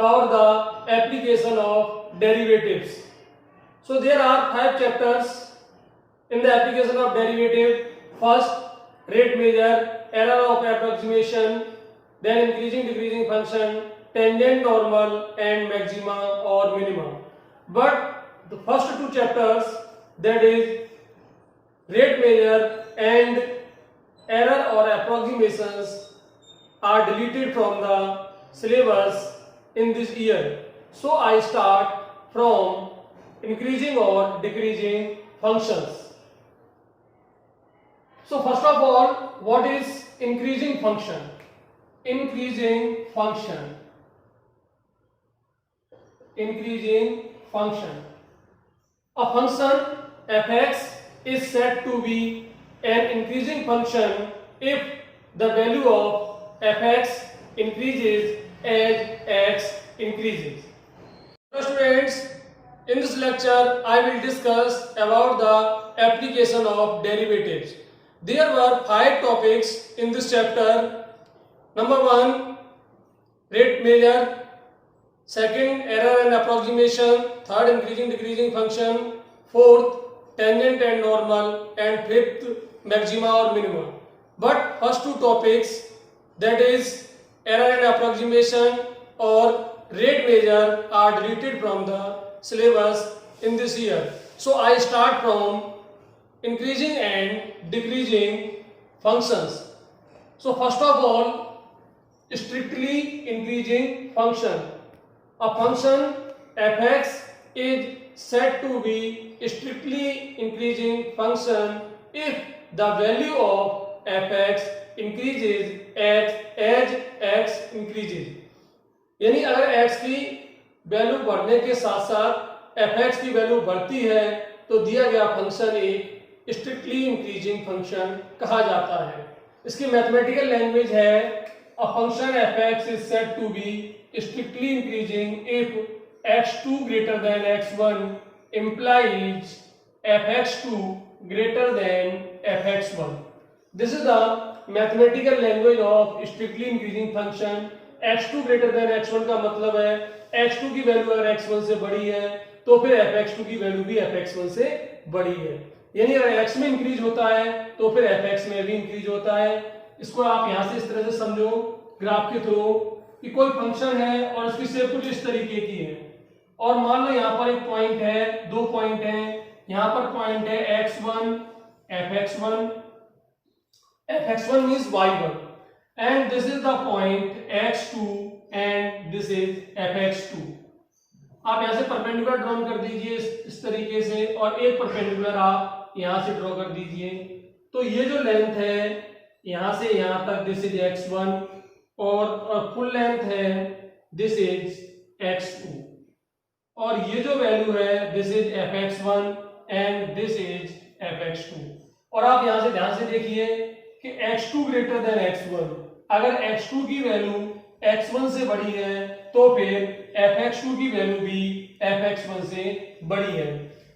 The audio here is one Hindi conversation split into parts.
about the application of derivatives. So there are 5 chapters in the application of derivative. First, rate measure, error of approximation, then increasing decreasing function, tangent normal and maxima or minima. But the first 2 chapters, that is rate measure and error or approximations, are deleted from the syllabus in this year. So I start from increasing or decreasing functions. So first of all, what is increasing function? Increasing function. Increasing function. A function f(x) is said to be an increasing function if the value of f(x) increases as x increases. So students, in this lecture I will discuss about the application of derivatives. There were 5 topics in this chapter. Number 1, rate measure. Second, error and approximation. Third, increasing decreasing function. Fourth, tangent and normal. And fifth, maxima or minima. But first 2 topics, that is error and approximation or rate measure, are deleted from the syllabus in this year. So I start from increasing and decreasing functions. So first of all, strictly increasing function. A function f(x) is said to be strictly increasing function if the value of f(x) increases as x increases. यानी अगर x की वैल्यू बढ़ने के साथ साथ f(x) की वैल्यू बढ़ती है तो दिया गया फंक्शन एक स्ट्रिक्टली इंक्रीजिंग फंक्शन कहा जाता है. इसकी मैथमेटिकल लैंग्वेज है a function f(x) is said to be strictly increasing if x2 greater than x1 implies f(x2) greater than f(x1). This is the mathematical language of strictly increasing function. x2 greater than x1 का मतलब है x2 की वैल्यू अगर x1 से बड़ी है तो फिर fx2 की वैल्यू भी fx1 से बड़ी है. यानी अगर x में इंक्रीज होता है तो फिर fx में भी इंक्रीज होता है. इसको आप यहां से इस तरह से समझो ग्राफ के थ्रू कि कोई फंक्शन है और उसकी शेप कुछ इस तरीके की है और मान लो यहाँ पर एक पॉइंट है, 2 पॉइंट है. यहाँ पर पॉइंट है x1 fx1. fx1 means y1 and this is the point x2 and this is fx2. आप यहां से परपेंडिकुलर ड्रॉ कर दीजिए इस तरीके से और एक परपेंडिकुलर आप यहां से ड्रॉ कर दीजिए. तो ये जो लेंथ है यहां से यहां तक दिस इज x1 और फुल लेंथ है दिस इज x2 और ये जो वैल्यू है this is fx1 and this is fx2. और आप यहां से ध्यान से देखिए कि x2 ग्रेटर देन x1, अगर x2 की वैल्यू x1 से बड़ी है तो फिर fx2 की वैल्यू भी fx1 से बड़ी है.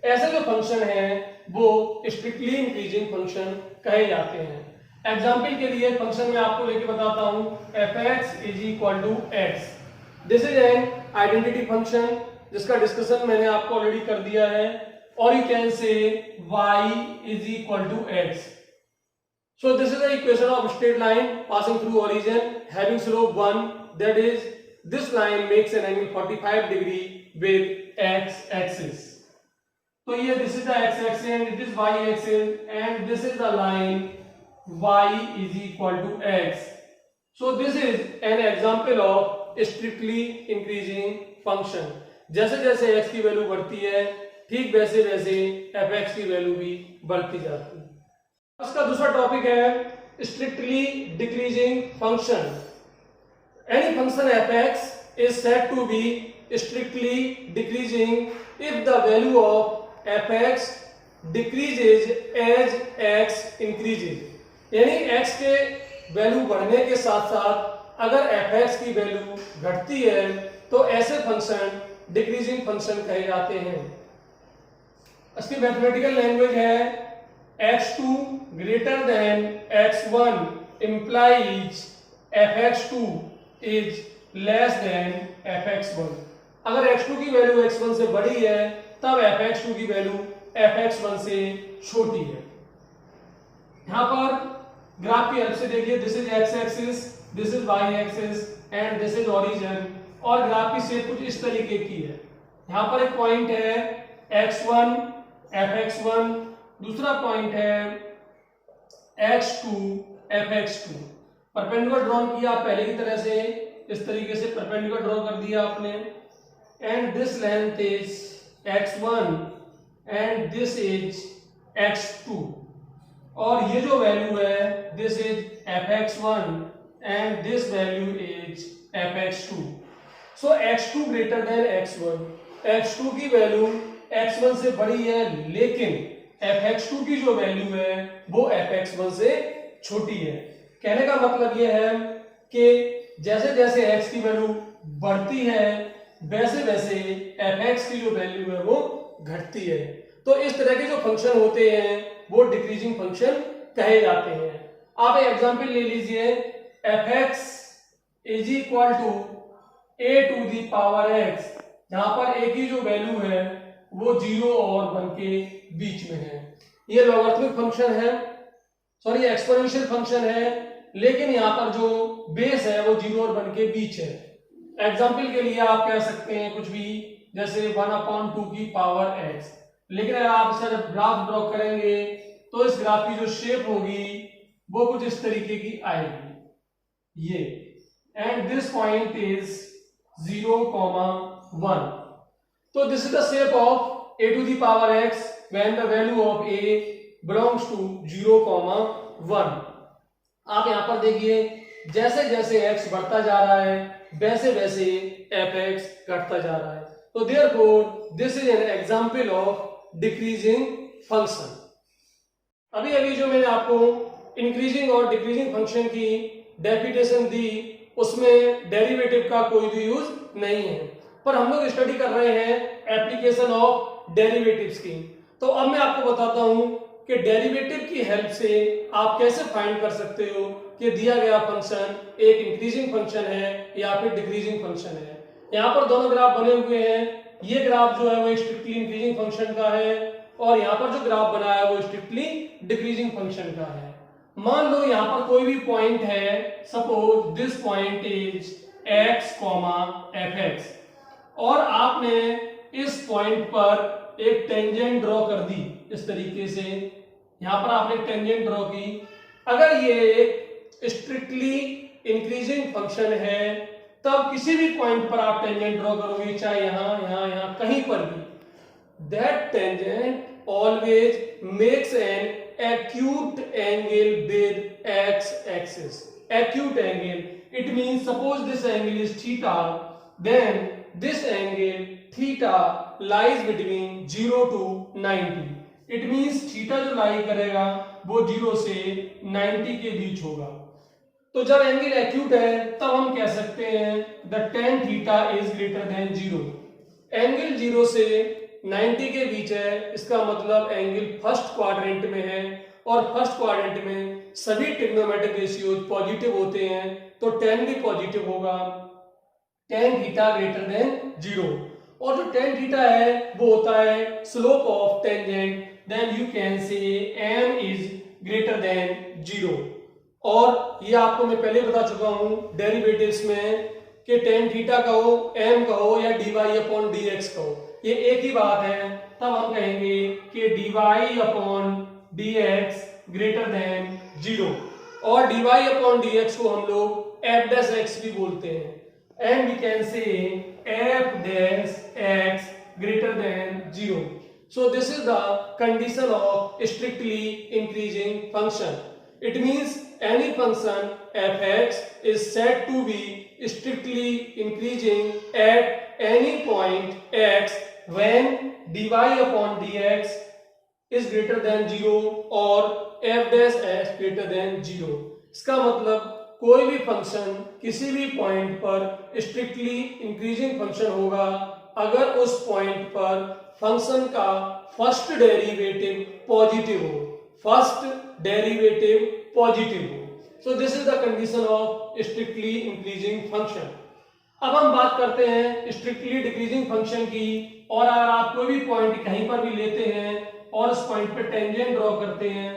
ऐसे जो फंक्शन है वो स्ट्रिक्टली इंक्रीजिंग फंक्शन कहे जाते हैं. एग्जाम्पल के लिए फंक्शन में आपको लेके बताता हूं f(x) = x. This is an identity function जिसका डिस्कशन मैंने आपको ऑलरेडी कर दिया है. और यू कैन से y = x. So this is the equation of straight line passing through origin having slope 1, that is this line makes an angle 45 degree with x axis. तो ये this is the x axis and it is y axis and this is the line y = x. So this is an example of strictly increasing function. जैसे जैसे x की वैल्यू बढ़ती है ठीक वैसे वैसे fx की वैल्यू भी बढ़ती जाती है. इसका दूसरा टॉपिक है strictly decreasing function. Any function f(x) is said to be strictly decreasing if the value of f(x) decreases as x increases. यानी x के वैल्यू बढ़ने के साथ साथ अगर f(x) की वैल्यू घटती है तो ऐसे फंक्शन डिक्रीजिंग फंक्शन कहे जाते हैं. इसकी मैथमेटिकल लैंग्वेज है x2 greater than x1 implies fx2 is less than fx1। अगर x2 की वैल्यू x1 से बड़ी है तब fx2 की वैल्यू fx1 से छोटी है। यहां पर ग्राफ की हेल्प से देखिए, this is x axis, this is y axis and this is origin, और ग्राफ की शेप कुछ इस तरीके की है। यहां पर एक पॉइंट है x1 fx1, दूसरा पॉइंट है x2 fx2। परपेंडिकुलर ड्रॉ किया पहले की तरह से, इस तरीके से परपेंडिकुलर ड्रॉ कर दिया आपने, and this length is x1 and this is x2, और ये जो वैल्यू है this is fx1 and this value is fx2। So x2 greater than x1, x2 की वैल्यू x1 से बड़ी है, लेकिन fx2 की जो वैल्यू है वो fx1 से छोटी है। कहने का मतलब ये है कि जैसे जैसे x की वैल्यू बढ़ती है वैसे वैसे fx की जो वैल्यू है वो घटती है। तो इस तरह के जो फंक्शन होते हैं वो डिक्रीजिंग फंक्शन कहे जाते हैं। आप एक एग्जांपल ले लीजिए, fx is equal to a to the power x, जहां पर a की जो वैल्यू है वो 0 और 1 के बीच में है। ये लॉगरिथमिक फंक्शन है, सॉरी एक्सपोनेंशियल फंक्शन है, लेकिन यहाँ पर जो बेस है वो 0 और 1 के बीच है। एग्जाम्पल के लिए आप कह सकते हैं कुछ भी, जैसे 1/2 की पावर x, लेकिन अगर आप सिर्फ ग्राफ ड्रॉ करेंगे तो इस ग्राफ की जो शेप होगी वो कुछ इस तरीके की आएगी, ये, एंड दिस पॉइंट इज 0,1। तो this is the shape of a to the power x when the value of a belongs to 0,1। आप यहां पर देखिए, जैसे जैसे x बढ़ता जा रहा है वैसे वैसे fx घटता जा रहा है। तो therefore this is an example of decreasing function. अभी अभी जो मैंने आपको इंक्रीजिंग और डिक्रीजिंग फंक्शन की डेफिनेशन दी उसमें डेरिवेटिव का कोई भी यूज नहीं है, पर हम लोग स्टडी कर रहे हैं एप्लीकेशन ऑफ डेरिवेटिव्स की। तो अब मैं आपको बताता हूं कि डेरिवेटिव की हेल्प से आप कैसे फाइंड कर सकते हो कि दिया गया फंक्शन एक इंक्रीजिंग फंक्शन है या फिर डिक्रीजिंग फंक्शन है। यहाँ पर दोनों ग्राफ बने हुए हैं, ये ग्राफ जो है वो स्ट्रिक्टली इंक्रीजिंग फंक्शन का है और यहाँ पर जो ग्राफ बना है वो स्ट्रिक्टली डिक्रीजिंग फंक्शन का है। मान लो यहाँ पर कोई भी पॉइंट है, suppose this point is x, fx, और आपने इस पॉइंट पर एक टेंजेंट ड्रॉ कर दी इस तरीके से, यहां पर आपने टेंजेंट ड्रॉ की। अगर ये एक स्ट्रिक्टली इंक्रीजिंग फंक्शन है तब किसी भी पॉइंट पर आप टेंजेंट ड्रॉ करोगे, चाहे यहां कहीं पर भी, that tangent always makes an acute angle with x axis. Acute angle, it means suppose this angle is theta, then this angle theta lies between 0 to 90. It means theta जो लाई करेगा वो 0 से 90 के बीच होगा। तो जब एंगल एक्यूट है तब हम कह सकते हैं the tan theta is greater than 0। Angle 0 से 90 के बीच है, इसका मतलब एंगल फर्स्ट क्वाड्रेंट में है, और फर्स्ट क्वाड्रेंट में सभी ट्रिग्नोमेट्रिक रेशियोज पॉजिटिव होते हैं, तो tan भी पॉजिटिव होगा, tan थीटा ग्रेटर देन 0। और जो tan थीटा है वो होता है slope of tangent, then you can say m is greater than 0। और ये आपको मैं पहले बता चुका हूं डेरिवेटिव्स में कि tan थीटा कहो, m कहो या dy/dx कहो, ये एक ही बात है। तब हम कहेंगे कि dy/dx ग्रेटर देन 0, और dy/dx को हम लोग f' भी बोलते हैं, and we can say f' greater than 0। So this is the condition of strictly increasing function. It means any function fx is said to be strictly increasing at any point x when dy/dx is greater than 0 और f' greater than 0। इसका मतलब कोई भी फंक्शन किसी भी पॉइंट पर स्ट्रिक्टली इंक्रीजिंग फंक्शन होगा अगर उस पॉइंट पर फंक्शन का फर्स्ट डेरिवेटिव पॉजिटिव हो, फर्स्ट डेरिवेटिव पॉजिटिव हो। So this is the condition of strictly increasing function। अब हम बात करते हैं स्ट्रिक्टली डिक्रीजिंग फंक्शन की, और अगर आप कोई भी पॉइंट कहीं पर भी लेते हैं और उस पॉइंट पे टेंजेंट ड्रॉ करते हैं,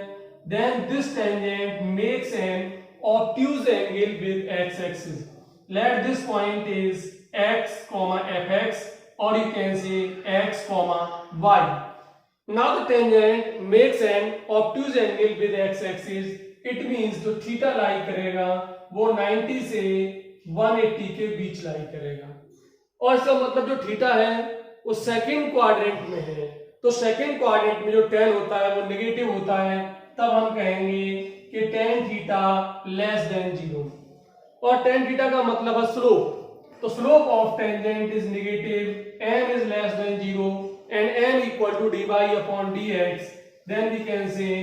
then this tangent makes an obtuse angle with X axis. Let this point is x, fx, or you can say x, y. Now the tangent makes an obtuse angle with x axis. It means जो थीटा लाई करेगा वो 90 से 180 के बीच लाई करेगा, और इसका मतलब जो थीटा है वो सेकंड क्वाड्रेंट में है, तो सेकंड क्वाड्रेंट में जो tan होता है वो नेगेटिव होता है, तब हम कहेंगे कि tan थीटा लेस देन 0. और tan थीटा का मतलब है स्लोप, तो slope of tangent is negative, m is less than 0 and m equal to dy upon dx, then we can say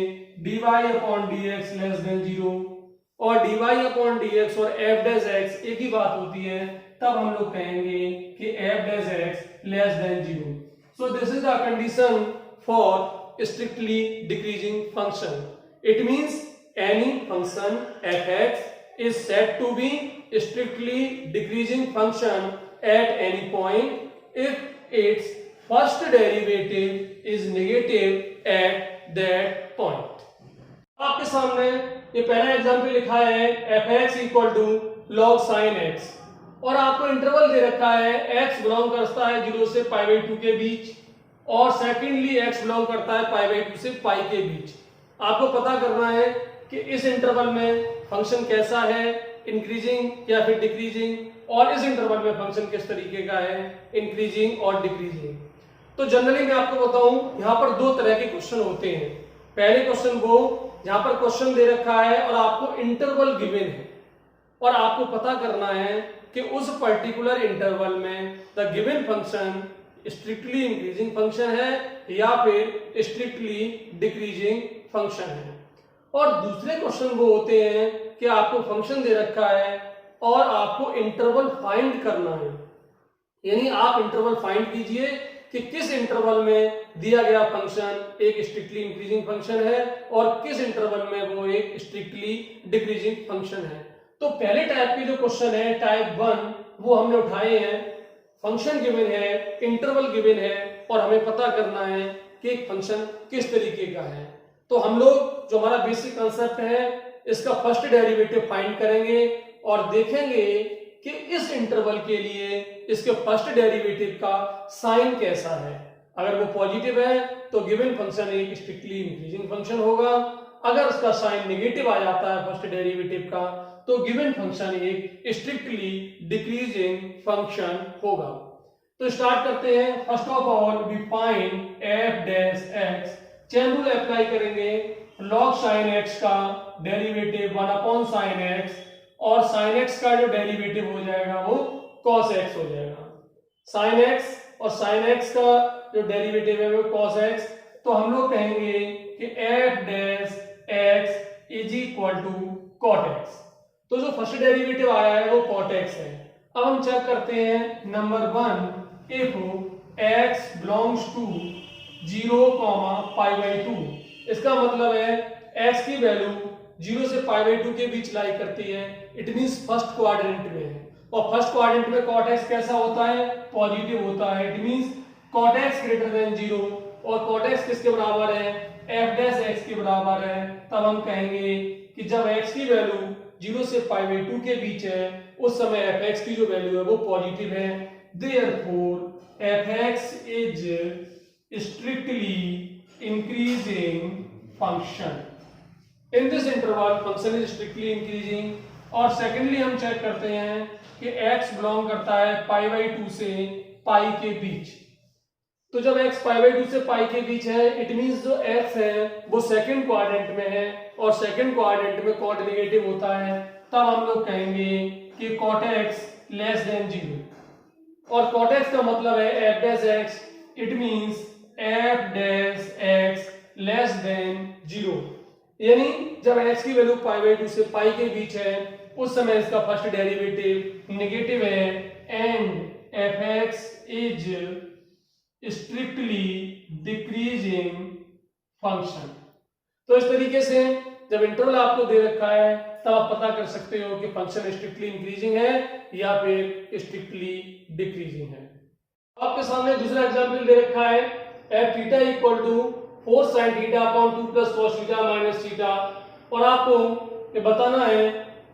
dy upon dx less than 0. और dy upon dx और f dash x एक ही बात होती है, तब हम लोग कहेंगे कि f dash x less than 0. So this is the condition for strictly decreasing function. It means any function fx is said to be strictly decreasing function at any point if its first derivative is negative at that point. आपके सामने ये पहला एग्जाम्पल लिखा है fx equal to log sin x, और आपको इंटरवल दे रखा है x बिलोंग करता है 0 से π/2 के बीच, और सेकेंडली x बिलोंग करता है π/2 से π के बीच. आपको पता करना है कि इस इंटरवल में फंक्शन कैसा है, इंक्रीजिंग या फिर डिक्रीजिंग, और इस इंटरवल में फंक्शन किस तरीके का है, इंक्रीजिंग और डिक्रीजिंग. तो जनरली मैं आपको बताऊं, यहाँ पर दो तरह के क्वेश्चन होते हैं. पहले क्वेश्चन वो जहां पर क्वेश्चन दे रखा है और आपको इंटरवल गिवन है, और आपको पता करना है कि उस पर्टिकुलर इंटरवल में the given function strictly increasing function है या फिर स्ट्रिक्टली डिक्रीजिंग फंक्शन है. और दूसरे क्वेश्चन वो होते हैं कि आपको फंक्शन दे रखा है और आपको इंटरवल फाइंड करना है, यानी आप इंटरवल फाइंड कीजिए कि किस इंटरवल में दिया गया फंक्शन एक स्ट्रिक्टली इंक्रीजिंग फंक्शन है और किस इंटरवल में वो एक स्ट्रिक्टली डिक्रीजिंग फंक्शन है. तो पहले टाइप के जो क्वेश्चन है टाइप 1 वो हमने उठाए हैं. फंक्शन गिवन है, इंटरवल गिवन है, और हमें पता करना है कि एक फंक्शन किस तरीके का है. तो हम लोग जो हमारा बेसिक कंसेप्ट है इसका फर्स्ट डेरिवेटिव फाइंड करेंगे और देखेंगे कि इस इंटरवल के लिए इसके फर्स्ट डेरिवेटिव का साइन कैसा है. अगर वो पॉजिटिव है तो गिवन फंक्शन एक स्ट्रिक्टली इंक्रीजिंग फंक्शन होगा. अगर उसका साइन नेगेटिव आ जाता है फर्स्ट डेरिवेटिव का तो गिवन फंक्शन एक स्ट्रिक्टली डिक्रीजिंग फंक्शन होगा. तो स्टार्ट करते हैं. First of all we find F dash X. Chain rule apply करेंगे. log sin x का डेरिवेटिव 1 अपॉन sin x, और sin x का जो डेरिवेटिव हो जाएगा वो cos x हो जाएगा. sin x और sin x का जो डेरिवेटिव है वो cos x. तो हम लोग कहेंगे कि f dash x is equal to cot x. तो जो फर्स्ट डेरिवेटिव आया है वो cot x है. अब हम चेक करते हैं number 1, if x belongs to 0, π/2. इसका मतलब है x की वैल्यू 0 से π/2 के बीच लाई करती है. इट मींस फर्स्ट क्वाड्रेंट में है, और फर्स्ट क्वाड्रेंट में cot x कैसा होता है, पॉजिटिव होता है. It means cot x greater than 0, और cot x किसके बराबर है, f डैश x के बराबर है. तब हम कहेंगे कि जब x की वैल्यू 0 से π/2 के बीच है उस समय fx की जो वैल्यू है वो पॉजिटिव है. Therefore fx is strictly increasing function. In this interval function is strictly increasing. और सेकेंडली हम चेक करते हैं कि x बिलोंग करता है π/2 से π के बीच. तो जब x π/2 से π के बीच है इट मींस जो x है वो सेकंड क्वाड्रेंट में है, और सेकंड क्वाड्रेंट में cot नेगेटिव होता है. तब हम लोग कहेंगे कि cot x लेस देन 0, और cot x का मतलब है f dash x. It means f dash x less than 0, यानी जब x की वैल्यू π/2 से π के बीच है उस समय इसका फर्स्ट डेरिवेटिव नेगेटिव है, and fx is strictly decreasing function. तो इस तरीके से जब इंटरवल आपको दे रखा है तब आप पता कर सकते हो कि फंक्शन स्ट्रिक्टली इंक्रीजिंग है या फिर स्ट्रिक्टली डिक्रीजिंग है। आपके सामने दूसरा एग्जांपल दे रखा है f theta equal to 4 sin theta upon 2 plus cos theta minus theta, और आपको ये बताना है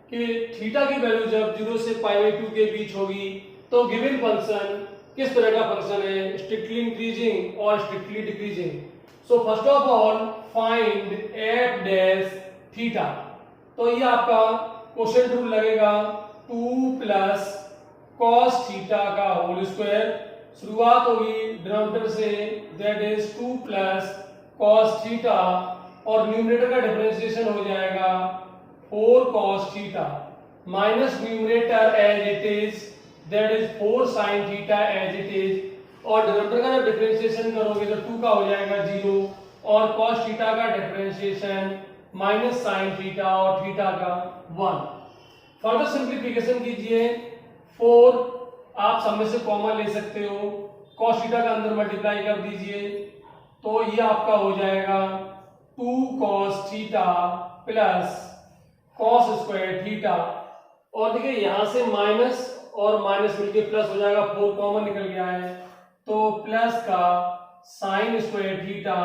कि थीटा की वैल्यू जब 0 से π/2 के बीच होगी तो गिवन फंक्शन किस तरह का फंक्शन है, स्ट्रिक्टली इंक्रीजिंग और strictly decreasing. So first of all find f dash theta. तो ये आपका क्वेश्चन रूल लगेगा 2 प्लस cos थीटा का होल स्क्वायर, शुरुआत होगी डिनोमिनेटर से that is 2 plus cos theta और न्यूमरेटर का डिफरेंशिएशन हो जाएगा 4 cos theta minus numerator as it is that is 4 sin theta as it is, और डिनोमिनेटर का जब डिफरेंशिएशन करोगे तो 2 का हो जाएगा 0 और cos थीटा का डिफरेंशिएशन माइनस sin थीटा और थीटा का 1। फर्दर सिंप्लीफिकेशन कीजिए, 4 आप सब में से कॉमन ले सकते हो, cos थीटा का अंदर मल्टीप्लाई कर दीजिए तो ये आपका हो जाएगा 2 cos theta plus cos square theta, और देखिए यहां से माइनस और माइनस मिलके प्लस हो जाएगा, 4 कॉमन निकल गया है तो प्लस का sin स्क्वायर थीटा,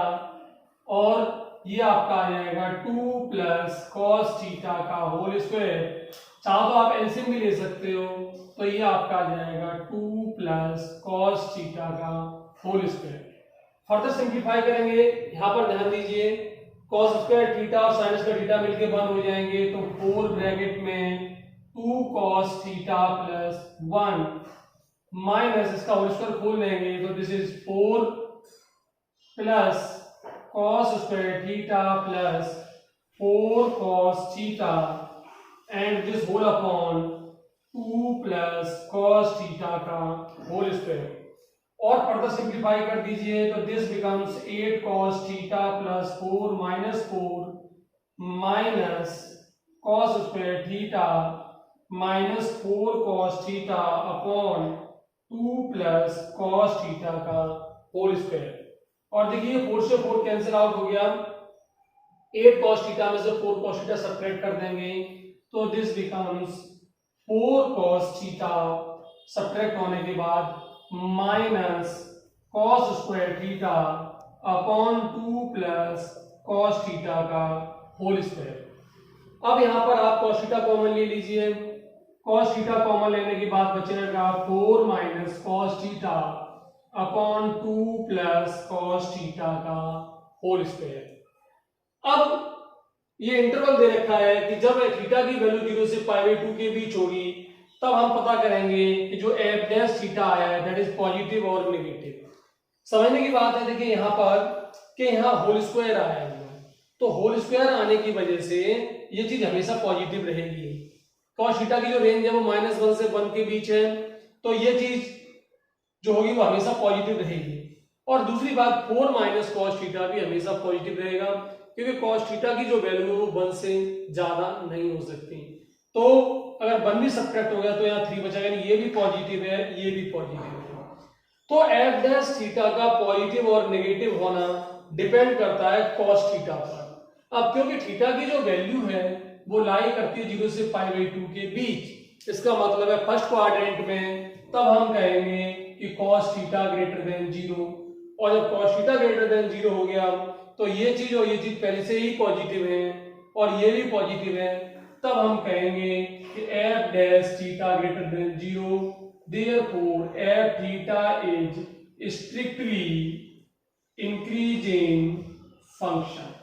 और ये आपका आ जाएगा 2 प्लस cos थीटा का होल स्क्वायर। चाहो तो आप एलसीएम भी ले सकते हो तो ये आपका आ जाएगा 2 प्लस cos थीटा का होल स्क्वायर। फर्दर सिंप्लीफाई करेंगे, यहाँ पर ध्यान दीजिए cos स्क्वायर थीटा और sin स्क्वायर थीटा मिलके 1 हो जाएंगे तो 4 ब्रैकेट में 2 cos थीटा प्लस 1 माइनस इसका होल स्क्वायर खोल लेंगे तो this is 4 plus cos square theta plus 4 cos theta and this whole upon 2 plus cos theta का होल स्क्वायर, और फर्दर सिंप्लीफाई कर दीजिए तो this becomes 8 cos theta plus 4 minus 4 minus cos square theta minus 4 cos theta upon 2 plus cos theta का होल स्क्वायर। और देखिए 4 से 4 कैंसिल आउट हो गया, 8 cos थीटा में से 4 cos थीटा सब्ट्रैक्ट कर देंगे तो this becomes 4 cos theta subtract होने के बाद minus cos square theta upon 2 plus cos theta का होल स्क्वायर। अब यहां पर आप cos थीटा कॉमन ले लीजिए, cos थीटा कॉमन लेने के बाद बचेगा 4 minus cos theta upon 2 plus cos theta का होल स्क्वायर। अब ये इंटरवल दे रखा है कि जब थीटा की वैल्यू 0 से π/2 के बीच होगी तब हम पता करेंगे कि जो f डैश थीटा आया है दैट इज पॉजिटिव और नेगेटिव। समझने की बात है, देखिए यहाँ पर कि यहाँ होल स्क्वायर आया है तो होल स्क्वायर आने की वजह से ये चीज हमेशा पॉजिटिव रहेगी। cos थीटा की जो रेंज है वो -1 से 1 के बीच है तो ये चीज जो होगी वो हमेशा पॉजिटिव रहेगी। और दूसरी बात 4 माइनस cos थीटा भी हमेशा पॉजिटिव रहेगा क्योंकि cos थीटा की जो वैल्यू है वो 1 से ज्यादा नहीं हो सकती। तो अगर 1 भी सब्ट्रैक्ट हो गया तो यहाँ 3 बचेगा, ये भी पॉजिटिव है ये भी पॉजिटिव है। तो f डैश थीटा का पॉजिटिव और नेगेटिव होना डिपेंड करता है cos थीटा पर। अब क्योंकि थीटा की जो वैल्यू है वो लाई करती है 0 से π/2 के बीच, इसका मतलब है फर्स्ट क्वाड्रेंट में, तब हम कहेंगे कि cos थीटा ग्रेटर देन 0, और जब cos थीटा ग्रेटर देन 0 हो गया तो ये चीज और ये चीज पहले से ही पॉजिटिव है और ये भी पॉजिटिव है, तब हम कहेंगे कि f dash theta greater than 0, therefore f theta is strictly increasing function.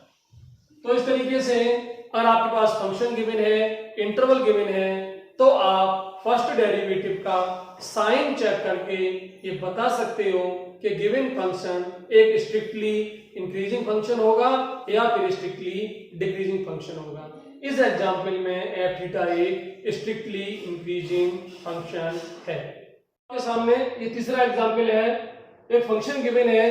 तो इस तरीके से अगर आपके पास फंक्शन गिवन है, इंटरवल गिवन है, तो आप फर्स्ट डेरिवेटिव का साइन चेक करके ये बता सकते हो कि गिवन फंक्शन एक स्ट्रिक्टली इंक्रीजिंग फंक्शन होगा या फिर स्ट्रिक्टली डिक्रीजिंग फंक्शन होगा। इस एग्जांपल में f थीटा एक स्ट्रिक्टली इंक्रीजिंग फंक्शन है। आपके सामने ये तीसरा एग्जांपल है, एक फंक्शन गिवन है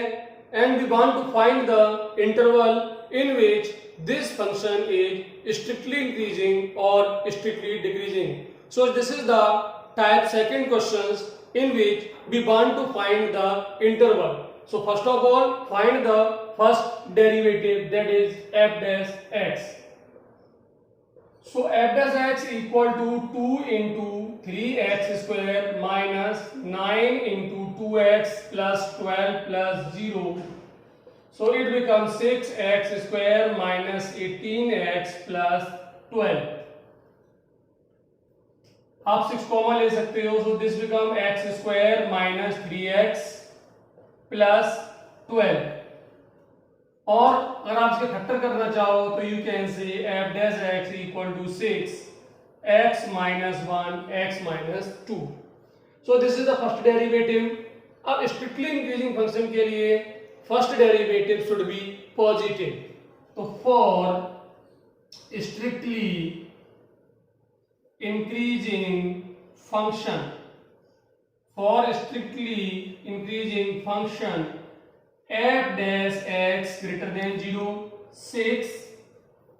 and we want to find the interval in which this function is strictly increasing or strictly decreasing. So this is the type second questions in which we want to find the interval. So first of all find the first derivative that is f dash x. So f dash x equal to 2 into 3x square minus 9 into 2x plus 12 plus 0. So it becomes 6x square minus 18x plus 12. आप 6 कॉमन ले सकते हो. So this become x square minus 3x plus 12. और अगर आप इसके फैक्टर करना चाहो तो you can say f dash x equal to 6 x minus 1 x minus 2. So this is the first derivative. अब strictly increasing function के लिए first derivative should be positive. तो for strictly increasing function, f dash x greater than 0, 6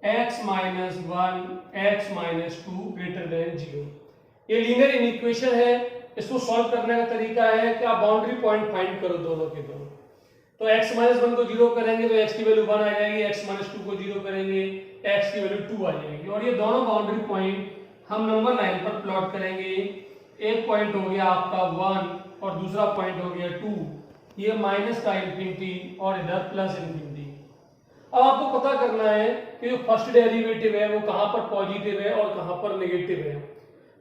x minus 1 x minus 2 greater than 0. ये लीनियर इक्वेशन है. इसको सॉल्व करने का तरीका है कि आप बाउंड्री पॉइंट फाइंड करो दोनों के दोनों. तो x माइनस 1 को 0 करेंगे तो x की वैल्यू 1 आ जाएगी, x माइनस 2 को 0 करेंगे x की वैल्यू 2 आ जाएगी. और ये दोनों बाउंड्री पॉइंट हम नंबर लाइन पर प्लॉट करेंगे. एक पॉइंट हो गया आपका 1 और दूसरा पॉइंट हो गया 2. ये माइनस का इंफिनिटी और इधर प्लस इंफिनिटी. अब आपको पता करना है कि जो फर्स्ट डेरिवेटिव है वो कहां पर पॉजिटिव है और कहां पर नेगेटिव है.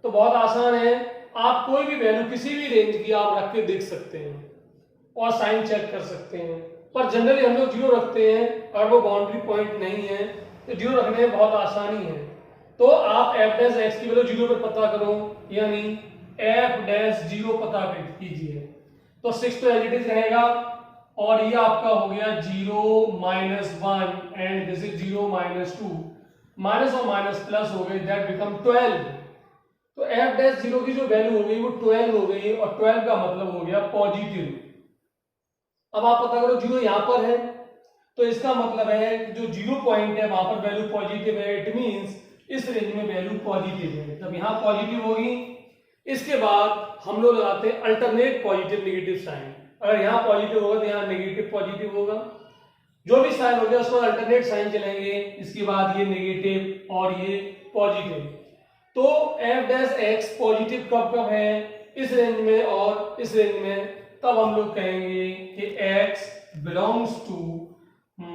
तो बहुत आसान है. आप कोई भी वैल्यू किसी भी रेंज की आप रख के देख सकते हैं और साइन चेक कर सकते हैं. पर जनरली हम लोग 0 रखते हैं और वो बाउंड्री पॉइंट नहीं है तो 0 रखने में बहुत आसानी है. तो आप f डैश x की वैल्यू 0 पर पता करो, यानी f डैश 0 पता कीजिए. तो 6 तो एज इट इज रहेगा और ये आपका हो गया 0 minus 1 and this is 0 minus 2. Minus और माइनस प्लस हो गए, दैट बिकम 12. तो f डैश 0 की जो वैल्यू हो गई वो 12 हो गई और 12 का मतलब हो गया पॉजिटिव. अब आप पता करो 0 यहां पर है तो इसका मतलब है जो 0 पॉइंट है वहां पर वैल्यू पॉजिटिव है. इट मींस इस रेंज में वैल्यू पॉजिटिव है. जब यहां पॉजिटिव होगी इसके बाद हम लोग लगाते हैं अल्टरनेट पॉजिटिव नेगेटिव साइन. अगर यहाँ पॉजिटिव होगा तो यहाँ नेगेटिव पॉजिटिव होगा. जो भी साइन हो गया उसको अल्टरनेट साइन चलेंगे. इसके बाद ये नेगेटिव और ये पॉजिटिव. तो f डैश x पॉजिटिव कब कब है, इस रेंज में और इस रेंज में. तब हम लोग कहेंगे कि x belongs to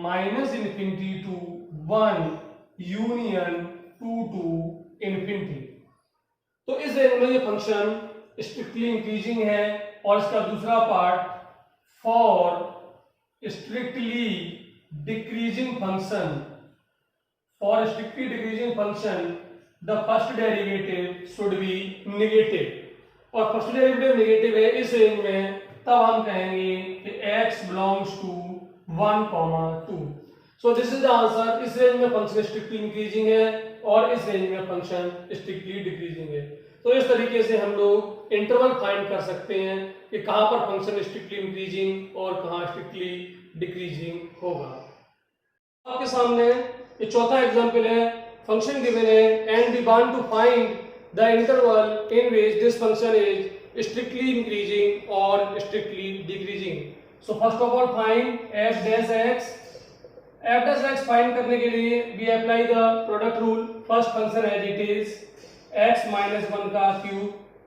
minus infinity to 1 union 2 to infinity. तो इस रेंज में ये फंक्शन स्ट्रिक्टली इंक्रीजिंग है. और इसका दूसरा part for strictly decreasing function the first derivative should be negative. और फर्स्ट डेरिवेटिव नेगेटिव है इस रेंज में, तब हम कहेंगे कि x बिलोंग्स टू 1, 2. सो दिस इज द आंसर. इस रेंज में फंक्शन स्ट्रिक्टली इंक्रीजिंग है और इस रेंज में फंक्शन स्ट्रिक्टली डिक्रीजिंग है. तो इस तरीके से हम लोग इंटरवल फाइंड कर सकते हैं कि कहां पर फंक्शन स्ट्रिक्टली इंक्रीजिंग और कहां स्ट्रिक्टली डिक्रीजिंग होगा. आपके सामने ये चौथा एग्जांपल है. फंक्शन गिवन है and we want to find the interval in which this function is strictly increasing और strictly decreasing. So first of all find f dash x. f dash x find करने के लिए we apply the product rule. First function as it is x minus 1 का cube,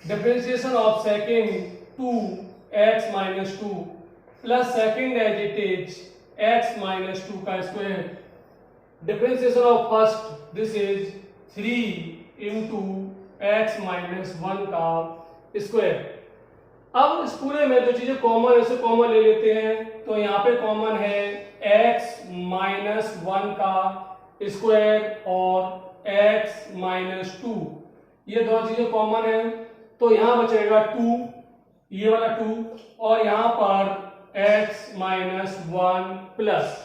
differentiation of second 2x minus 2 plus second as it is x minus 2 का square, differentiation of first this is 3 into x minus 1 का स्क्वायर. अब इस पूरे में जो चीजें कॉमन है उसे कॉमन ले लेते हैं. तो यहाँ पे कॉमन है x minus 1 का स्क्वायर और x minus 2. ये दोनों चीजें कॉमन है. तो यहां बचेगा 2, ये वाला 2, और यहां पर x minus 1 plus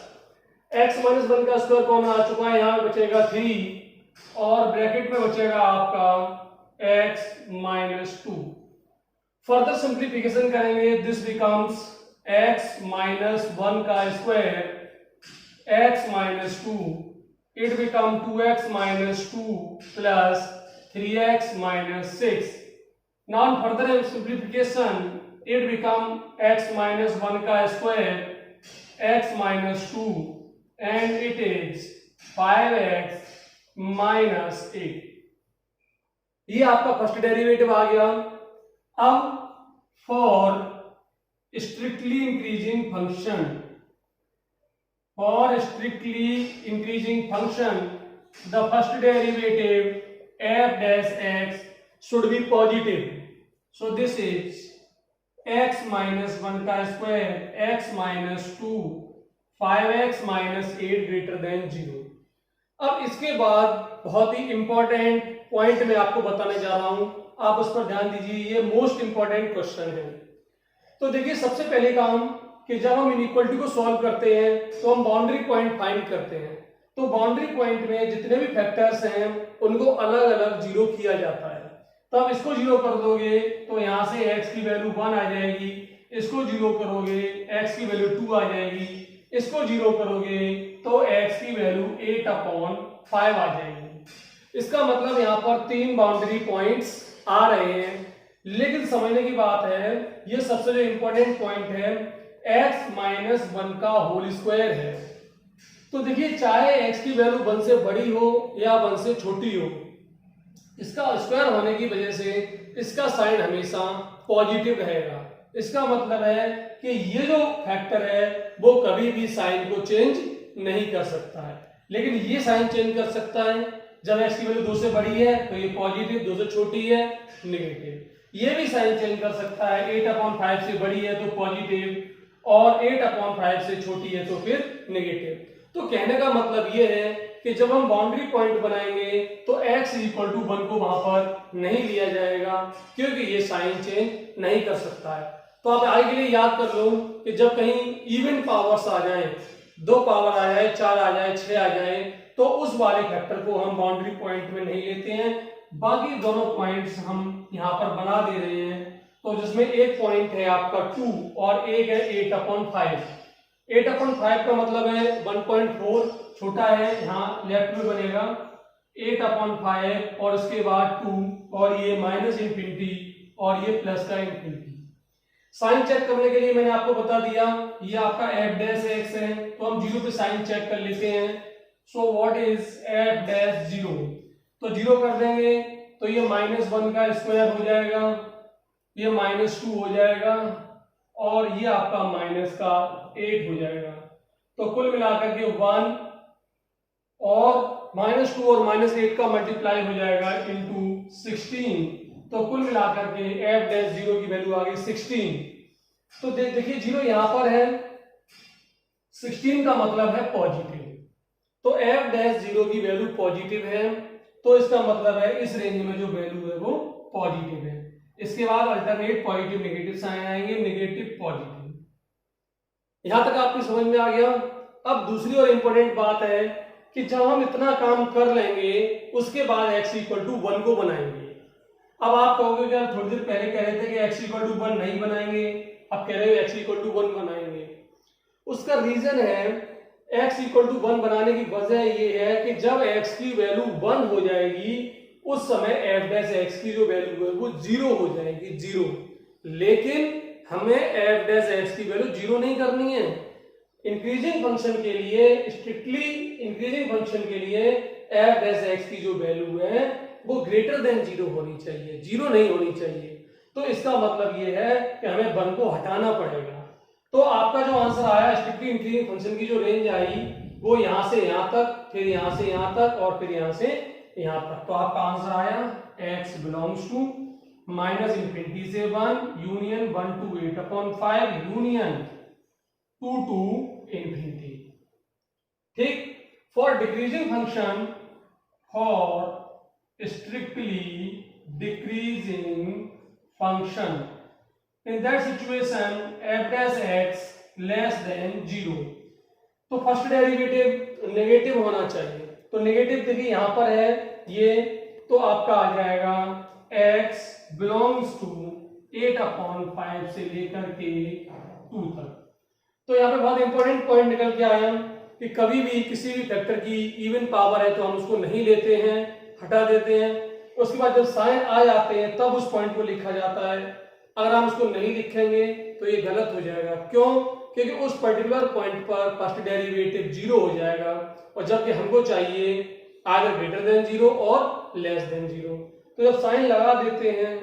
x minus 1 का स्क्वायर कॉमन आ चुका है. यहां बचेगा 3 और ब्रैकेट में बचेगा आपका x minus 2. फर्दर सिंप्लीफिकेशन करेंगे. दिस बिकम्स x minus 1 का square x minus 2. It become 2x minus 2 plus 3x minus 6. Now further simplification, it become x minus 1 का square, x minus 2, and it is 5x minus 8। ये आपका फर्स्ट डेरिवेटिव आ गया। अब for strictly increasing function, for strictly increasing function the first derivative f dash x should be positive. So this is x minus 1 का square, x minus 2, 5x minus 8 greater than 0। अब इसके बाद बहुत ही इंपॉर्टेंट पॉइंट मैं आपको बताने जा रहा हूं, आप उस पर ध्यान दीजिए, ये मोस्ट इंपॉर्टेंट क्वेश्चन है। तो देखिए सबसे पहले काम कि जब हम इनइक्वालिटी को सॉल्व करते हैं तो हम बाउंड्री पॉइंट फाइंड करते हैं। तो बाउंड्री पॉइंट में जितने भी फैक्टर्स हैं उनको अलग अलग जीरो किया जाता है। तो आप इसको जीरो कर दोगे तो यहां से x की वैल्यू 1 आ जाएगी, इसको जीरो करोगे x की वैल्यू 2 आ जाएगी, इसको जीरो करोगे तो x की वैल्यू 8/5 आ जाएगी। इसका मतलब यहाँ पर 3 बाउंड्री पॉइंट्स आ रहे हैं। लेकिन समझने की बात है, ये सबसे जो इंपॉर्टेंट पॉइंट है x माइनस 1 का होल स्क्वायर है। तो देखिए चाहे x की वैल्यू 1 से बड़ी हो या 1 से छोटी हो, इसका स्क्वायर होने की वजह से इसका साइन हमेशा पॉजिटिव रहेगा। इसका मतलब है कि ये जो फैक्टर है वो कभी भी साइन को चेंज नहीं कर सकता है, लेकिन ये साइन चेंज कर सकता है। जब x की वैल्यू 2 से बड़ी है तो ये पॉजिटिव, 2 से छोटी है नेगेटिव। ये भी साइन चेंज कर सकता है, 8/5 से बड़ी है तो पॉजिटिव और 8/5 से छोटी है तो फिर नेगेटिव। तो कहने का मतलब ये है कि जब हम बाउंड्री पॉइंट बनाएंगे तो x इक्वल टू 1 को वहां पर नहीं लिया जाएगा, क्योंकि ये साइन चेंज नहीं कर सकता है। तो आप आगे के लिए याद कर लो कि जब कहीं इवन पावर्स आ जाएं, 2 पावर आ जाए, 4 आ जाए, 6 आ जाए, तो उस वाले फैक्टर को हम बाउंड्री पॉइंट में नहीं लेते हैं। बाकी दोनों पॉइंट्स हम यहाँ पर बना दे रहे हैं। तो जिसमें एक पॉइंट है आपका 2 और एक है 8/5। 8/5 का मतलब है 1.4 छोटा है, यहाँ लेफ्ट में बनेगा 8/5 और उसके बाद 2 और ये माइनस इंफिनिटी और ये प्लस का इंफिनिटी। साइन चेक करने के लिए मैंने आपको बता दिया ये आपका f डैश x है, तो हम 0 पे साइन चेक कर लेते हैं। So what is f dash 0? तो 0 कर देंगे तो ये -1 का स्क्वायर हो जाएगा, ये -2 हो जाएगा और ये आपका -8 हो जाएगा। तो कुल मिलाकर के 1 और -2 और -8 का मल्टीप्लाई हो जाएगा इनटू 16। तो कुल मिलाकर के f डैश 0 की वैल्यू आ गई 16। तो देखिए 0 यहां पर है, 16 का मतलब है पॉजिटिव। तो f डैश 0 की वैल्यू पॉजिटिव है, तो इसका मतलब है इस रेंज में जो वैल्यू है वो पॉजिटिव है। इसके बाद अल्टरनेट पॉजिटिव नेगेटिव साइन आएंगे, नेगेटिव पॉजिटिव। यहां तक आपकी समझ में आ गया। अब दूसरी और इंपॉर्टेंट बात है कि जब हम इतना काम कर लेंगे उसके बाद x इक्वल टू 1 को बनाएंगे। अब आप कहोगे कि यार थोड़ी देर पहले कह रहे थे कि x इक्वल टू 1 नहीं बनाएंगे, अब कह रहे हो x इक्वल टू 1 बनाएंगे। उसका रीजन है x इक्वल टू 1 बनाने की वजह ये है कि जब x की वैल्यू 1 हो जाएगी उस समय f डैश x की जो वैल्यू है वो 0 हो जाएगी, 0। लेकिन हमें f डैश x की वैल्यू 0 नहीं करनी है। इंक्रीजिंग फंक्शन के लिए, स्ट्रिक्टली इंक्रीजिंग फंक्शन के लिए f डैश x की जो वैल्यू है वो ग्रेटर देन 0 होनी चाहिए, 0 नहीं होनी चाहिए। तो इसका मतलब ये है कि हमें 1 को हटाना पड़ेगा। तो आपका जो आंसर आया स्ट्रिक्टली इंक्रीजिंग फंक्शन की जो रेंज आई वो यहां से यहां तक, फिर यहां से यहां तक और फिर यहां से यहां तक। तो आपका आंसर आया x बिलोंग्स टू -इंफिनिटी से 1 union 1 to 8/5 union 2 to infinity. ठीक। For decreasing function, for strictly decreasing function, in that situation f dash x less than 0। तो फर्स्ट डेरिवेटिव नेगेटिव होना चाहिए। तो नेगेटिव देखिए यहां पर है ये, तो आपका आ जाएगा x बिलोंग्स टू 8/5 से लेकर के 2 तक। तो यहाँ पे बहुत इंपॉर्टेंट पॉइंट निकल के आया कि कभी भी किसी भी फैक्टर की इवन पावर है तो हम उसको नहीं लेते हैं, हटा देते हैं। उसके बाद जब साइन आ जाते हैं तब उस पॉइंट को लिखा जाता है। अगर हम उसको नहीं लिखेंगे तो ये गलत हो जाएगा। क्यों? क्योंकि उस पर्टिकुलर पॉइंट पर फर्स्ट डेरिवेटिव 0 हो जाएगा और जबकि हमको चाहिए आइदर ग्रेटर देन 0 और लेस देन 0। तो जब साइन लगा देते हैं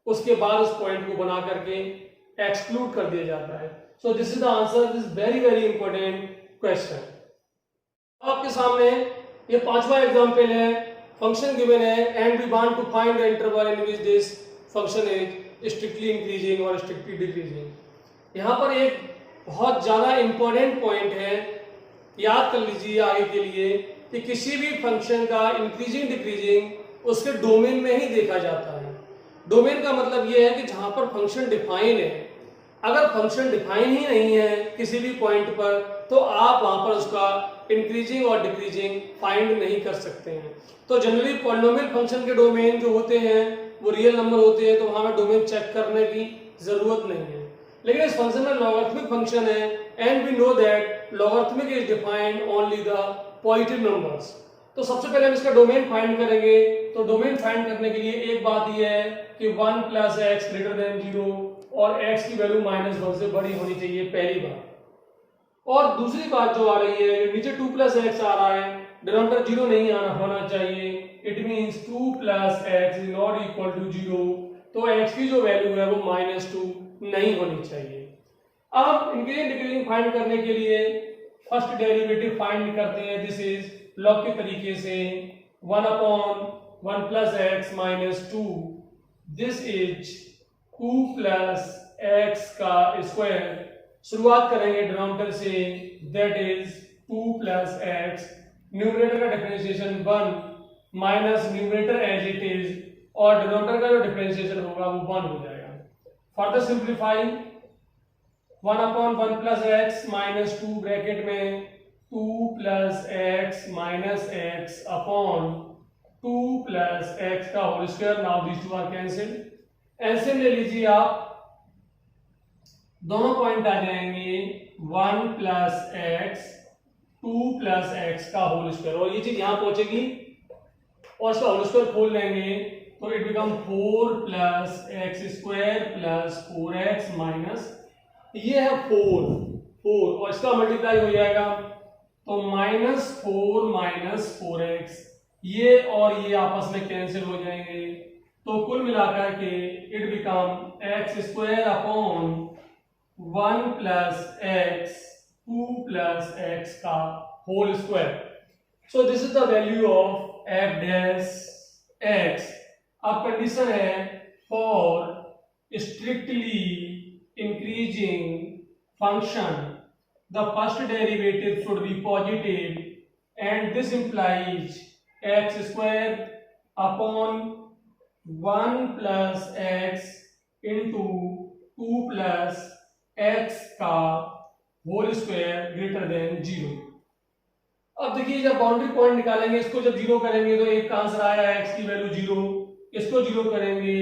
उसके बाद उस पॉइंट को बना करके एक्सक्लूड कर दिया जाता है। So this is the answer, this very very important question. आपके सामने ये पांचवा एग्जांपल है। फंक्शन गिवन है and we want to find the interval in which this function is strictly increasing और स्ट्रिक्टली डिक्रीजिंग। यहाँ पर एक बहुत ज्यादा इंपॉर्टेंट पॉइंट है, याद कर लीजिए आगे के लिए, कि किसी भी फंक्शन का इंक्रीजिंग डिक्रीजिंग उसके डोमेन में ही देखा जाता है। डोमेन का मतलब यह है कि जहां पर फंक्शन डिफाइन है, अगर फंक्शन डिफाइन ही नहीं है किसी भी पॉइंट पर तो आप वहां पर उसका इंक्रीजिंग और डिक्रीजिंग फाइंड नहीं कर सकते हैं। तो जनरली पॉलिनोमियल फंक्शन के डोमेन जो होते हैं वो रियल नंबर होते हैं, तो वहां पर डोमेन चेक करने की जरूरत नहीं है। लेकिन इस फंक्शन में लॉगरिथमिक फंक्शन है and we know that logarithmic is defined only the positive numbers. तो सबसे पहले हम इसका डोमेन फाइंड करेंगे। तो डोमेन फाइंड करने के लिए एक बात यह है कि 1 + x ग्रेटर देन 0 और x की वैल्यू -1 से बड़ी होनी चाहिए, पहली बात। और दूसरी बात जो आ रही है, नीचे 2 + x आ रहा है, डिनोमिनेटर 0 नहीं होना चाहिए। It means 2 + x is not equal to 0। तो x की जो वैल्यू है वो -2 नहीं होनी चाहिए। अब इंक्रीजिंग डिक्रीजिंग फाइंड करने के लिए फर्स्ट डेरिवेटिव फाइंड करते हैं। दिस इज लॉग के तरीके से 1/1 + x - 2, दिस इज 2 + x का स्क्वायर। शुरुआत करेंगे डिनोमिनेटर से, दैट इज 2 + x, न्यूमरेटर का differentiation 1 minus numerator as it is, और डिनोमिनेटर का जो डिफरेंशिएशन होगा वो 1 हो जाएगा। फर्दर सिंप्लीफाई 1/1 + x - 2 ब्रैकेट में 2 + x - x अपॉन 2 + x का whole square. Now these two are cancelled. LCM ले लीजिए आप, दोनों पॉइंट आ जाएंगे 1 + x 2 + x का होल स्क्वायर, और ये चीज यहां पहुंचेगी और इसका होल स्क्वायर खोल लेंगे तो इट बिकम 4 + x² + 4x ये है 4 और इसका मल्टीप्लाई हो जाएगा तो -4 - 4x, ये और ये आपस में कैंसिल हो जाएंगे। तो कुल मिलाकर के it become x² upon 1 + x 2 + x का whole square. So this is the value of f dash x। अब कंडीशन है for strictly increasing function the first derivative should be positive and this implies x² upon 1 + x into 2 + x का होल स्क्वायर ग्रेटर देन 0। अब देखिए जब बाउंड्री पॉइंट निकालेंगे, इसको जब 0 करेंगे तो एक का आंसर आया x की वैल्यू 0, इसको 0 करेंगे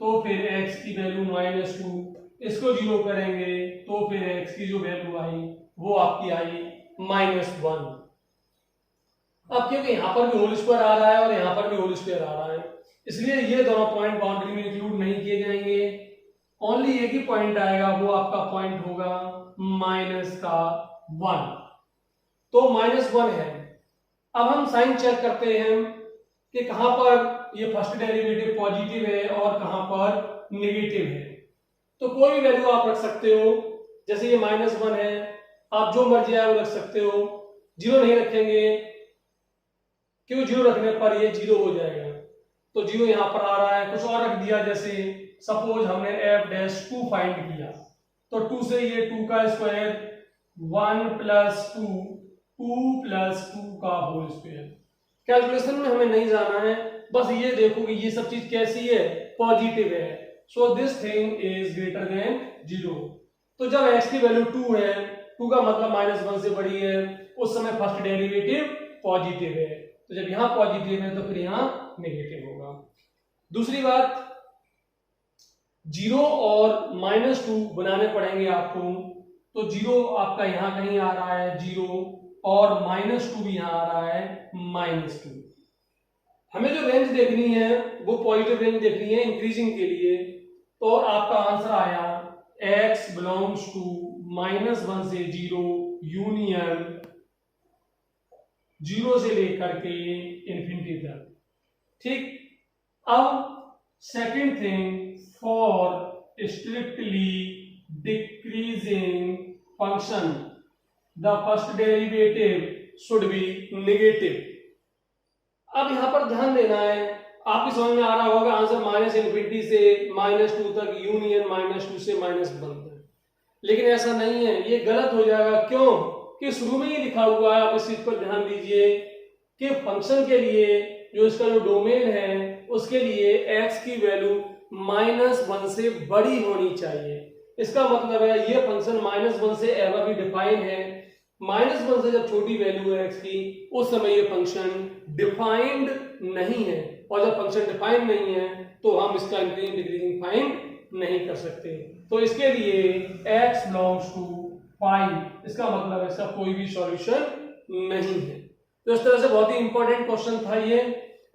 तो फिर x की वैल्यू -2, इसको 0 करेंगे तो फिर x की जो वैल्यू आई वो आपकी आई -1। अब क्योंकि यहां पर भी होल स्क्वायर आ रहा है और यहां पर भी होल स्क्वायर आ रहा है, इसलिए ये दोनों पॉइंट बाउंड्री में इंक्लूड नहीं किए जाएंगे। ओनली एक ही पॉइंट आएगा, वो आपका पॉइंट होगा -1। तो -1 है। अब हम साइन चेक करते हैं कि कहां पर ये फर्स्ट डेरिवेटिव पॉजिटिव है और कहां पर नेगेटिव है। तो कोई भी वैल्यू आप रख सकते हो, जैसे ये -1 है, आप जो मर्जी आए वो रख सकते हो। 0 नहीं रखेंगे, क्यों 0 रखने पर ये 0 हो जाएगा, तो 0 यहां पर आ रहा है। कुछ और रख दिया, जैसे सपोज हमने f' 2 फाइंड किया तो 2 से ये 2 का स्क्वायर 1 + 2 2 + 2 का होल स्क्वायर। कैलकुलेशन में हमें नहीं जाना है, बस ये देखो कि ये सब चीज कैसी है, पॉजिटिव है। So this thing is greater than 0। तो जब x की वैल्यू 2 है, 2 का मतलब -1 से बड़ी है, उस समय फर्स्ट डेरिवेटिव पॉजिटिव है। तो जब यहां पॉजिटिव है तो फिर यहां नेगेटिव होगा। दूसरी बात, 0 और -2 बनाने पड़ेंगे आपको। तो 0 आपका यहां कहीं आ रहा है 0 और -2 भी यहां आ रहा है -2। हमें जो रेंज देखनी है वो पॉजिटिव रेंज देखनी है इंक्रीजिंग के लिए। तो आपका आंसर आया x बिलोंग्स टू -1 से 0 यूनियन 0 से लेकर के इंफिनिटी तक। ठीक, अब second thing, for strictly decreasing function the first derivative should be negative. अब यहां पर ध्यान देना है, आपकी समझ में आ रहा होगा आंसर माइनस इंफिनिटी से -2 तक यूनियन -2 से -1 तक, लेकिन ऐसा नहीं है, ये गलत हो जाएगा। क्यों कि शुरू में ही लिखा हुआ है, आप इस चीज पर ध्यान दीजिए कि फंक्शन के लिए जो इसका जो डोमेन है उसके लिए x की वैल्यू -1 से बड़ी होनी चाहिए। इसका मतलब है ये फंक्शन -1 से एवर भी डिफाइन है, -1 से जब छोटी वैल्यू है x की उस समय ये फंक्शन डिफाइंड नहीं है, और जब फंक्शन डिफाइंड नहीं है तो हम इसका इंक्रीजिंग डिक्रीजिंग फाइंड नहीं कर सकते। तो इसके लिए x बिलोंग्स टू पाई, इसका मतलब है इसका कोई भी सॉल्यूशन नहीं है। तो इस तरह से बहुत ही इंपॉर्टेंट क्वेश्चन था ये,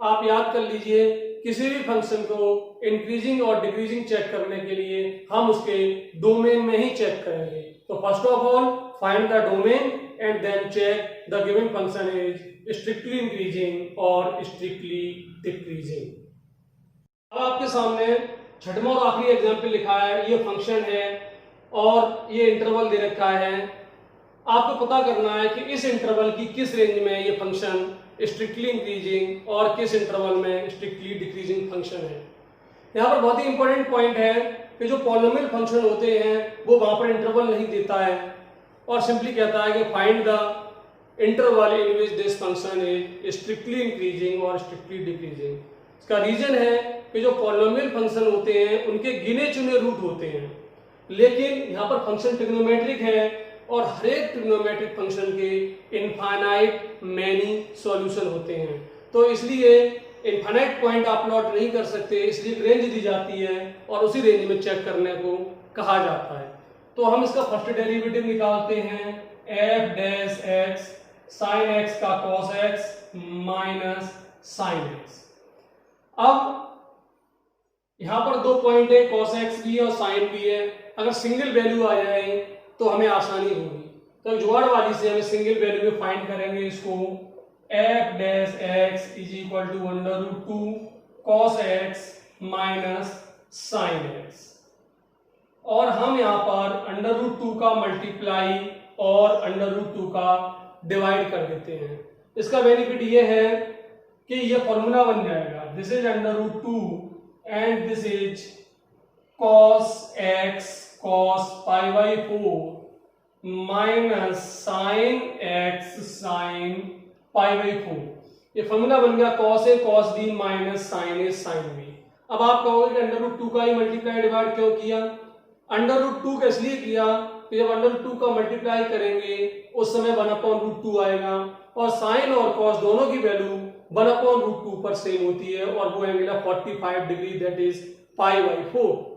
आप याद कर लीजिए। किसी भी फंक्शन को इंक्रीजिंग और डिक्रीजिंग चेक करने के लिए हम उसके डोमेन में ही चेक करेंगे। तो first of all find the domain and then check the given function is strictly increasing और स्ट्रिक्टली डिक्रीजिंग। अब आपके सामने छठवां और आखिरी एग्जाम्पल लिखा है, ये फंक्शन है और ये इंटरवल दे रखा है। आपको पता करना है कि इस इंटरवल की किस रेंज में ये फंक्शन स्ट्रिक्टली इंक्रीजिंग और किस इंटरवल में स्ट्रिक्टली डिक्रीजिंग फंक्शन है। यहाँ पर बहुत ही इंपॉर्टेंट पॉइंट है कि जो पॉलिनोमियल फंक्शन होते हैं वो वहां पर इंटरवल नहीं देता है और सिंपली कहता है कि find the interval in which this function is strictly increasing और स्ट्रिक्टली डिक्रीजिंग। इसका रीजन है कि जो पॉलिनोमियल फंक्शन होते हैं उनके गिने चुने रूट होते हैं, लेकिन यहाँ पर फंक्शन ट्रिग्नोमेट्रिक है और हर एक ट्रिग्नोमेट्रिक फंक्शन के इनफाइनाइट मैनी सॉल्यूशन होते हैं। तो इसलिए इनफाइनाइट पॉइंट आप प्लॉट नहीं कर सकते, इसलिए रेंज दी जाती है और उसी रेंज में चेक करने को कहा जाता है। तो हम इसका फर्स्ट डेरिवेटिव निकालते हैं, f dash x sin x का cos x minus sin x। अब यहां पर दो पॉइंट है, cos x भी है और sin भी है। अगर सिंगल वैल्यू आ जाए तो हमें आसानी होगी, तो जुगाड़ वाली से हमें सिंगल वैल्यू में फाइंड करेंगे इसको। f dash x is equal to √2 cos x minus sin x, और हम यहाँ पर √2 का मल्टीप्लाई और √2 का डिवाइड कर देते हैं। इसका बेनिफिट ये है कि ये फॉर्मूला बन जाएगा, this is √2 and this is cos x cos π/4 minus sin x sin π/4। ये फॉर्मूला बन गया cos a cos b minus sin a sin b। अब आप कहोगे कि √2 का ही मल्टीप्लाई डिवाइड क्यों किया? √2 का इसलिए किया कि जब √2 का मल्टीप्लाई करेंगे उस समय 1/√2 आएगा और साइन और cos दोनों की वैल्यू 1/√2 पर सेम होती है और वो एंगल है 45 degree, that is π/4।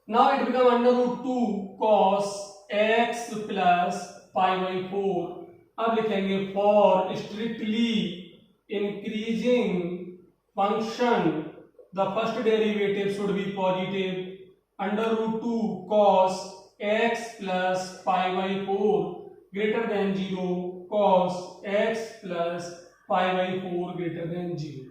Now it become √2 cos x plus π/4। अब लिखेंगे for strictly increasing function the first derivative should be positive, √2 cos x plus π/4 greater than 0 cos x plus π/4 greater than 0।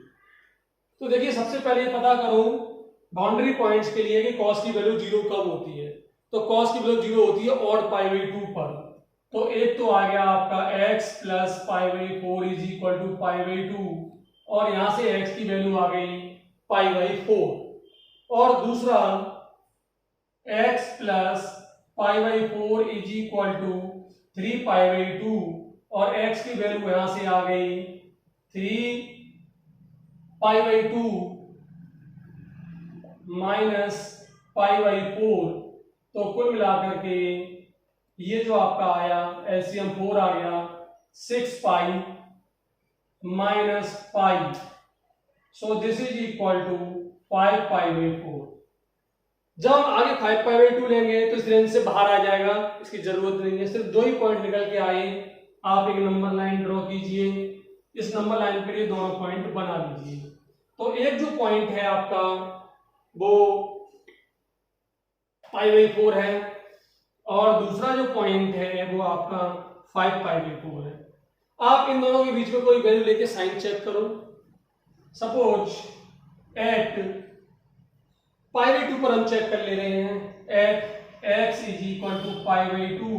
तो देखिए सबसे पहले ये पता करो बाउंड्री पॉइंट्स के लिए कि cos की वैल्यू 0 कब होती है। तो cos की वैल्यू 0 होती है और π/2 पर। तो एक तो आ गया आपका x plus π/4 is equal to π/2 और यहां से x की वैल्यू आ गई π/4, और दूसरा x plus π/4 is equal to 3π/2 और x की वैल्यू यहां से आ गई 3π/2 माइनस π/4। तो कुल मिलाकर के ये जो आपका आया एलसीएम 4 आ गया 6π minus pi, so this is equal to 5π/4। जब हम आगे 5π/2 लेंगे तो इस रेंज से बाहर आ जाएगा, इसकी जरूरत नहीं है, सिर्फ दो ही पॉइंट निकल के आए। आप एक नंबर लाइन ड्रॉ कीजिए, इस नंबर लाइन पे ये दोनों पॉइंट बना लीजिए। तो एक जो पॉइंट है आपका वो π/4 है और दूसरा जो पॉइंट है वो आपका 5π/4 है। आप इन दोनों के बीच में कोई वैल्यू लेके साइन चेक करो। सपोज एट π/2 पर हम चेक कर ले रहे हैं at x is equal to π/2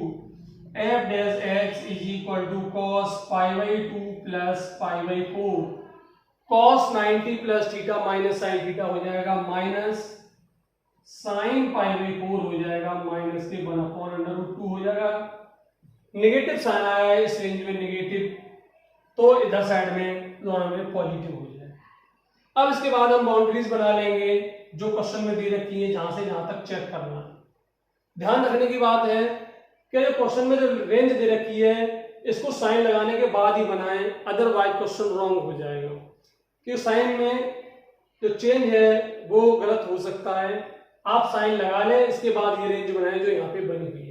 f dash x is equal to cos π/2 plus π/4 cos 90 plus theta minus sine theta हो जाएगा माइनस साइन π/4 हो जाएगा माइनस के 1/√2 हो जाएगा। नेगेटिव साइन आया है इस रेंज में नेगेटिव, तो इधर साइड में दोनों में पॉजिटिव हो जाए। अब इसके बाद हम बाउंड्रीज बना लेंगे जो क्वेश्चन में दे रखी है, जहां से जहां तक चेक करना। ध्यान रखने की बात है कि जो क्वेश्चन में जो रेंज दे रखी है इसको साइन लगाने के बाद ही बनाएं, अदरवाइज क्वेश्चन रॉन्ग हो जाएगा, क्योंकि साइन में जो चेंज है वो गलत हो सकता है। आप साइन लगा लें, इसके बाद ये रेंज बनाएं जो यहाँ पे बनी हुई है।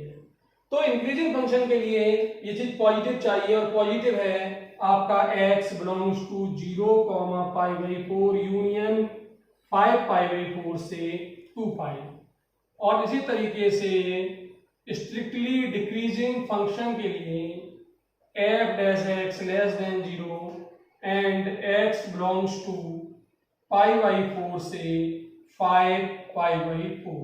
तो इंक्रीजिंग फंक्शन के लिए ये चीज पॉजिटिव चाहिए, और पॉजिटिव है आपका x बिलोंग्स टू 0, π/4 यूनियन 5π/4 से 2π। और इसी तरीके से स्ट्रिक्टली डिक्रीजिंग फंक्शन के लिए f dash x less than 0 and x belongs to π/4 से 5π/4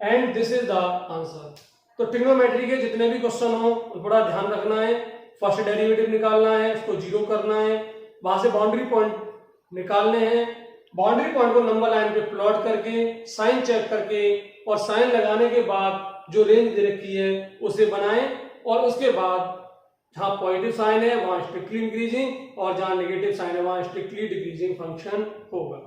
and this is the answer. तो ट्रिग्नोमेट्री के जितने भी क्वेश्चन हो बड़ा ध्यान रखना है। फर्स्ट डेरिवेटिव निकालना है, उसको जीरो करना है, वहां से बाउंड्री पॉइंट निकालने हैं। बाउंड्री पॉइंट को नंबर लाइन पे प्लॉट करके साइन चेक करके और साइन लगाने के बाद जो रेंज दे रखी है उसे बनाएं, और उसके बाद जहां पॉजिटिव साइन है वहां स्ट्रिक्टली इंक्रीजिंग और जहां नेगेटिव साइन है वहां स्ट्रिक्टली डिक्रीजिंग फंक्शन होगा।